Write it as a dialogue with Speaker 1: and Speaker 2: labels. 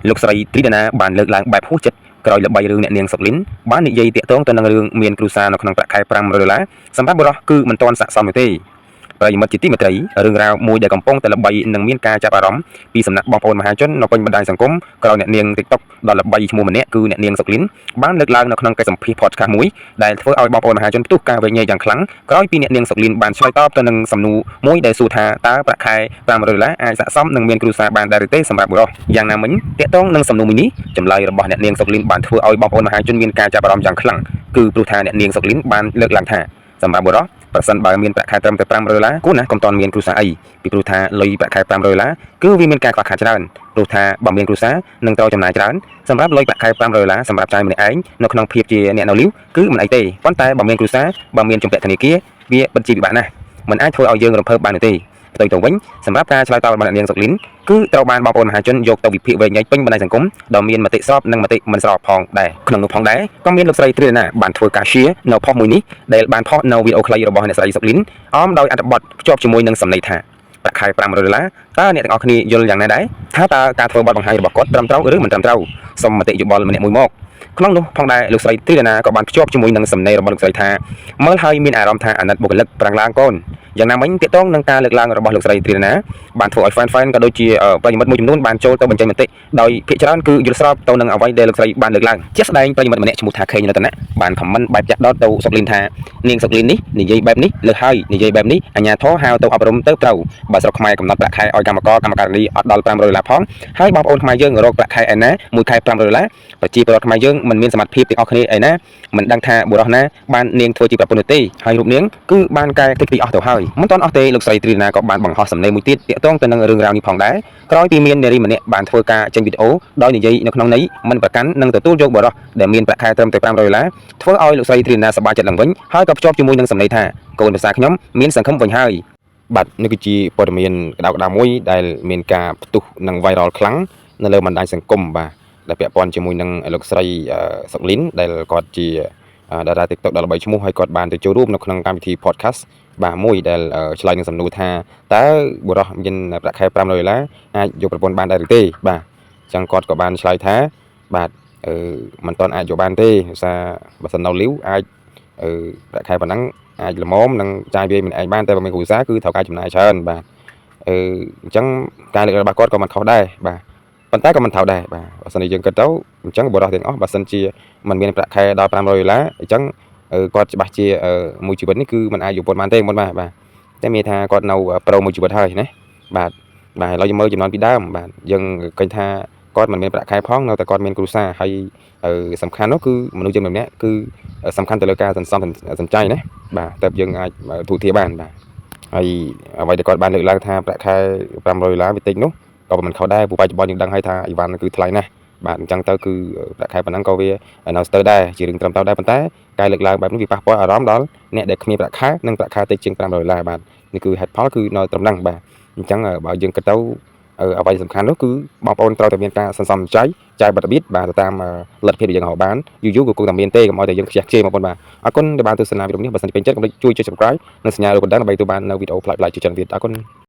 Speaker 1: លោកស្រីទ្រីដាណាបានលើកឡើងបែបហួសចិត្តក្រោយល្បីរឿងអ្នកនាងសុកលីនបាននិយាយតាក់ទងទៅនឹងរឿងមានគ្រួសារនៅក្នុងប្រាក់ខែ$500សម្រាប់បុរសគឺមិនទាន់ស័ក្តិសមទេប្រិយមិត្តជាទីមេត្រីរឿងរ៉ាវមួយដែលកំពុងតែល្បីនិងមានការចាប់អារម្មណ៍ពីសំណាក់បងប្អូនមហាជននៅពេញបណ្ដាញសង្គមក្រោយអ្នកនាង TikTok ដ៏ល្បីឈ្មោះម្នាក់គឺអ្នកនាងសុកលីនបានលើកឡើងនៅក្នុងកិច្ចសម្ភាសន៍ podcast មួយដែលធ្វើឲ្យបងប្អូនមហាជនផ្ទុះការវែងញែកយ៉ាងខ្លាំងក្រោយពីអ្នកនាងសុកលីនបានឆ្លើយតបទៅនឹងសំណួរមួយដែលសួរថាតើប្រាក់ខែ$500អាចស័ក្តិសមនឹងមានគ្រួសារបានដែរឬទេសម្រាប់បុរសយ៉ាងណាមិញតាក់ទងនឹងសំណួរមួយនេះចម្លើយរបស់អ្នកនាងសុកលីនបានធ្វើឲ្យបងប្អូនមហាជនមានការចាប់អារម្មណ៍យ៉ាងខ្លាំងគឺព្រោះថាអ្នកនាងសុកលីនបានលើកឡើងថាសម្រាប់បុរសប្រសិនបើមានប្រាក់ខែត្រឹមតែ$500គួរណាស់កុំតន់មានគ្រួសារអីពីព្រោះថាលុយប្រាក់ខែ$500គឺវាមានការខ្វះខាតច្រើនព្រោះថាបើមានគ្រួសារនឹងត្រូវចំណាយច្រើនសម្រាប់លុយប្រាក់ខែ$500សម្រាប់ចាយម្នាក់ឯងនៅក្នុងភាពជាអ្នកនៅលីវគឺមិនអីទេប៉ុន្តែបើមានគ្រួសារបើមានជំពាក់ធនាគារវាពិតជាពិបាកណាស់មិនអាចធ្វើឲ្យយើងរំភើបបានទេផ្ទុយទៅវិញសម្រាប់ការឆ្លើយតបរបស់អ្នកនាងសុកលីនគឺត្រូវបានបងប្អូនមហាជនយកទៅវិភាគវែងញែកពេញបណ្ដាញសង្គមដោយមានមតិស្របនិងមតិមិនស្របផងដែរក្នុងនោះផងដែរក៏មានលោកស្រីទ្រីណាបានធ្វើការ share នៅផុសមួយនេះដែលបានផុសនៅវីដេអូខ្លីរបស់អ្នកស្រីសុកលីនអមដោយអត្ថបទភ្ជាប់ជាមួយនឹងសំណេរថាប្រាក់ខែ$500តើអ្នកទាំងអស់គ្នាយល់យ៉ាងណាដែរថាតើការធ្វើបទបង្ហាញរបស់គាត់ត្រឹមត្រូវឬមិនត្រឹមត្រូវសូមមតិយោបល់ម្នាក់មួយមកក្នុងនោះផងដែរលោកស្រីទ្រីដាណាក៏បានភ្ជាប់ជាមួយនឹងសំណេររបស់លោកស្រីថាមើលហើយមានអារម្មណ៍ថាអាណិតបុគ្គលិកប្រាំងឡើងកូនយ៉ាងណាមិញទាក់ទងនឹងការលើកឡើងរបស់លោកស្រីទ្រីដាណាបានធ្វើឲ្យ fan ក៏ដូចជាប្រិយមិត្តមួយចំនួនបានចូលទៅបញ្ចេញមតិដោយភាគច្រើនគឺយល់ស្របទៅនឹងអ្វីដែលលោកស្រីបានលើកឡើងជាក់ស្ដែងប្រិយមិត្តម្នាក់ឈ្មោះថាខេងរតនៈបានខមមិនបែបចាក់ដោតទៅសុកលីនថានាងសុកលីននេះនិយាយបែបនេះលើសហើយនិយាយបែបនេះអាញាធរហៅទៅអប់រំទៅត្រូវបើស្រុកខ្មែរកំណត់ប្រាក់ខែឲ្យកម្មការិនីអត់ដល់$500ផងហើយបងប្អូនខ្មែរយើងរកប្រាក់ខែឯណាមួយខែ$500ប្រជាពលរដ្ឋខ្មែរយើងមិនមានសមត្ថភាពទាំងអស់គ្នាឯណាមិនដឹងថាបុរសណាបាននាងធ្វើជាប្រពន្ធទេហើយរូបនាងគឺបានកែតិចទីអស់ទៅហើយមិនទាន់អស់ទេលោកស្រីទ្រីណាក៏បានបង្ហោះសំណេរមួយទៀតទាក់ទងទៅនឹងរឿងរ៉ាវនេះផងដែរក្រោយពីមាននារីម្នាក់បានធ្វើការចេញវីដេអូដោយនិយាយនៅក្នុងន័យមិនប្រកាន់និងទទួលយកបុរសដែលមានប្រាក់ខែត្រឹមតែ$500ធ្វើឲ្យលោកស្រីទ្រីណាសប្បាយចិត្តឡើងវិញហើយក៏ភ្ជាប់ជាមួយនឹងសំណេរថាកូនភាសាខ្ញុំមានសង្ឃឹមវិញហើយបាទនេះគឺជាព័ត៌មានក្តៅៗមួយដែលមានការផ្ទុះនិង viral ខ្លាំងនៅលើបណ្ដាញសង្គមបាទដែលពាក់ព័ន្ធជាមួយនឹងលោកស្រីសុកលីនដែលគាត់ជាតារា TikTok ដ៏ល្បីឈ្មោះហើយគាត់បានទៅចូលរួមនៅក្នុងកម្មវិធី podcast បាទមួយដែលឆ្លើយនឹងសំណួរថាតើបុរសមានប្រាក់ខែ$500អាចយកប្រពន្ធបានដែរឬទេបាទអញ្ចឹងគាត់ក៏បានឆ្លើយថាបាទមិនទាន់អាចយកបានទេដោយសារបើសិននៅលីវអាចប្រាក់ខែប៉ុណ្ណឹងអាចល្មមនឹងចាយវាមិនឯងបានតែបើមានគ្រួសារគឺត្រូវការចំណាយច្រើនបាទអញ្ចឹងការលើករបស់គាត់ក៏មិនខុសដែរបាទប៉ុន្តែក៏មិនត្រូវដែរបាទបើសិនជាយើងគិតទៅអញ្ចឹងបុរសទាំងអស់បើសិនជាមិនមានប្រាក់ខែដល់$500អញ្ចឹងគាត់ច្បាស់ជាមួយជីវិតនេះគឺមិនអាចយកប្រពន្ធបានទេមុនបាទតែមានថាគាត់នៅប្រូមួយជីវិតហើយណាបាទឥឡូវយើងមើលចំនួនពីដើមបាទយើងឃើញថាគាត់មិនមានប្រាក់ខែផងនៅតែគាត់មានគ្រួសារហើយសំខាន់នោះគឺមនុស្សយើងម្នាក់គឺសំខាន់ទៅលើការសន្សំសំចៃណាបាទតែយើងអាចទូទាបានបាទហើយអ្វីដែលគាត់បានលើកឡើងថាប្រាក់ខែ$500វាតិចនោះក៏មិនខុសដែរព្រោះបច្ចុប្បន្នយើងដឹងហើយថាអីវ៉ាន់គឺថ្លៃណាស់បាទអញ្ចឹងទៅគឺប្រាក់ខែប៉ុណ្ណឹងក៏វានៅស្ទើរដែរជារឿងត្រឹមត្រូវដែរប៉ុន្តែការលើកឡើងបែបនេះវាប៉ះពាល់អារម្មណ៍ដល់អ្នកដែលគ្មានប្រាក់ខែនិងប្រាក់ខែតិចជាង$500បាទនេះគឺហេតុផលគឺនៅត្រឹមហ្នឹងបាទអញ្ចឹងបើយើងគិតទៅអ្វីសំខាន់នោះគឺបងប្អូនត្រូវតែមានការសន្សំចៃចាយបាត់របៀបបាទទៅតាមលទ្ធភាពដែលយើងរកបានយូរក៏គង់តែមានទេកុំឲ្យតែយើងខ្ជះខ្ជាយបងប្អូនបាទអរគុណដែលបានទស្សនាវីដេអូនេះបើសិនជាពេញចិត្តកុំភ្លេចជួយចុច Subscribe និងសញ្ញារូបកណ្ដឹងដើម្បីទទួលបាននៅវីដេអូប្លែកៗជាច្រើនទៀតអរគុណ